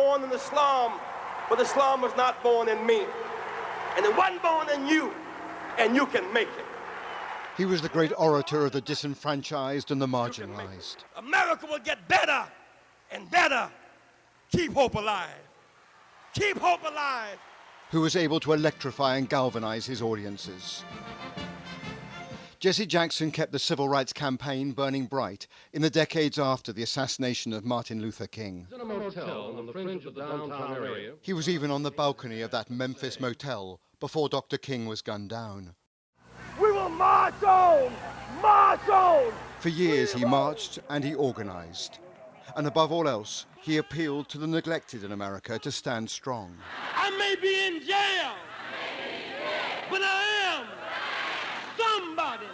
born in the slum, but the slum was not born in me. And it wasn't born in you, and you can make it. He was the great orator of the disenfranchised and the marginalized. America will get better and better. Keep hope alive. Keep hope alive. Who was able to electrify and galvanize his audiences. Jesse Jackson kept the civil rights campaign burning bright in the decades after the assassination of Martin Luther King. In a motel on the fringe of the downtown area. He was even on the balcony of that Memphis motel before Dr. King was gunned down. We will march on! March on! For years he marched and he organized. And above all else, he appealed to the neglected in America to stand strong. I may be in jail, but I am somebody.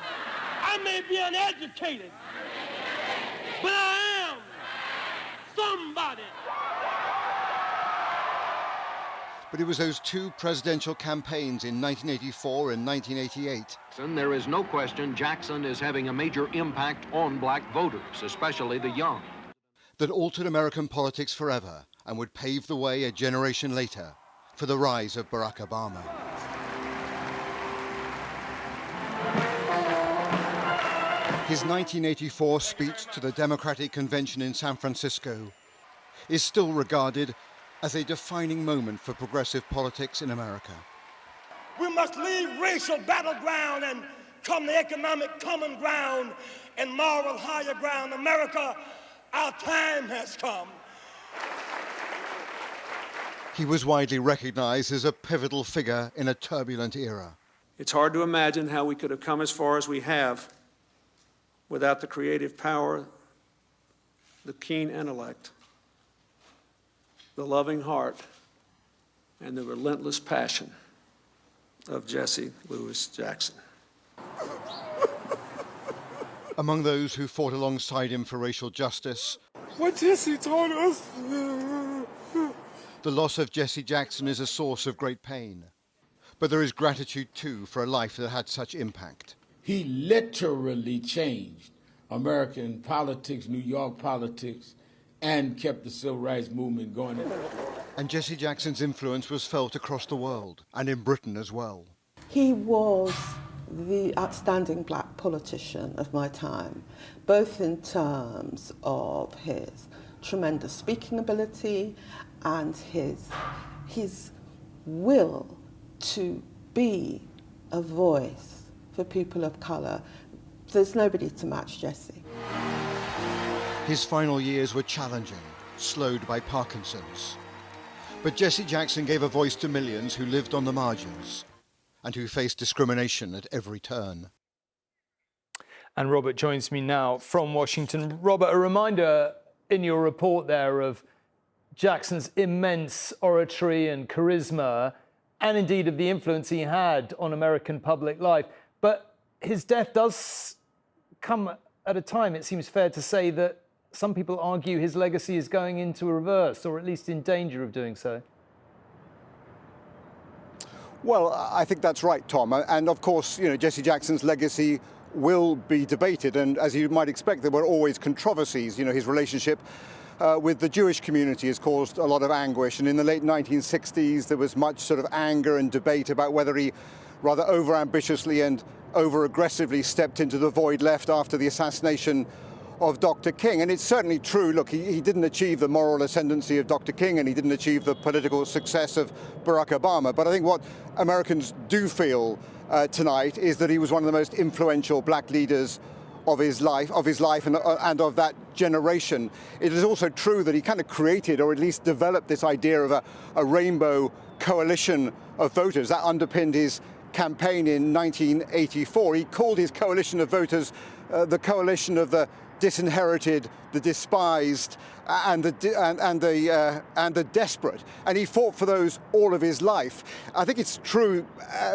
I may be uneducated, but I am somebody. But it was those two presidential campaigns in 1984 and 1988. There is no question Jackson is having a major impact on black voters, especially the young. That altered American politics forever and would pave the way a generation later for the rise of Barack Obama. His 1984 speech to the Democratic Convention in San Francisco is still regarded as a defining moment for progressive politics in America. We must leave racial battleground and come to economic common ground and moral higher ground. America, our time has come. He was widely recognized as a pivotal figure in a turbulent era. It's hard to imagine how we could have come as far as we have without the creative power, the keen intellect, the loving heart, and the relentless passion of Jesse Louis Jackson. Among those who fought alongside him for racial justice, what Jesse taught us. The loss of Jesse Jackson is a source of great pain. But there is gratitude, too, for a life that had such impact. He literally changed American politics, New York politics, and kept the civil rights movement going. And Jesse Jackson's influence was felt across the world, and in Britain as well. He was the outstanding black politician of my time, both in terms of his tremendous speaking ability and his will to be a voice for people of colour. There's nobody to match Jesse. His final years were challenging, slowed by Parkinson's. But Jesse Jackson gave a voice to millions who lived on the margins and who faced discrimination at every turn. And Robert joins me now from Washington. Robert, a reminder in your report there of Jackson's immense oratory and charisma, and indeed of the influence he had on American public life. But his death does come at a time, it seems fair to say, that some people argue his legacy is going into a reverse, or at least in danger of doing so. Well, I think that's right, Tom. And of course, you know, Jesse Jackson's legacy will be debated. And as you might expect, there were always controversies. You know, his relationship with the Jewish community has caused a lot of anguish. And in the late 1960s, there was much sort of anger and debate about whether he rather over-ambitiously and over-aggressively stepped into the void left after the assassination of Dr. King. And it's certainly true, look, he didn't achieve the moral ascendancy of Dr. King, and he didn't achieve the political success of Barack Obama. But I think what Americans do feel tonight is that he was one of the most influential black leaders of his life and of that generation. It is also true that he kind of created, or at least developed, this idea of a rainbow coalition of voters that underpinned his campaign in 1984. He called his coalition of voters the coalition of the disinherited, the despised, and the desperate. And he fought for those all of his life. I think it's true,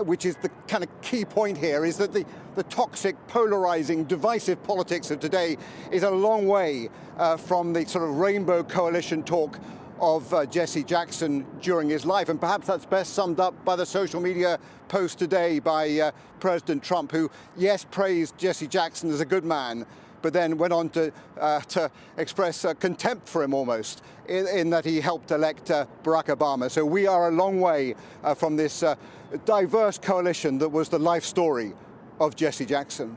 which is the kind of key point here, is that the toxic, polarizing, divisive politics of today is a long way from the sort of rainbow coalition talk of Jesse Jackson during his life. And perhaps that's best summed up by the social media post today by President Trump, who, yes, praised Jesse Jackson as a good man, but then went on to express contempt for him almost, in that he helped elect Barack Obama. So we are a long way from this diverse coalition that was the life story of Jesse Jackson.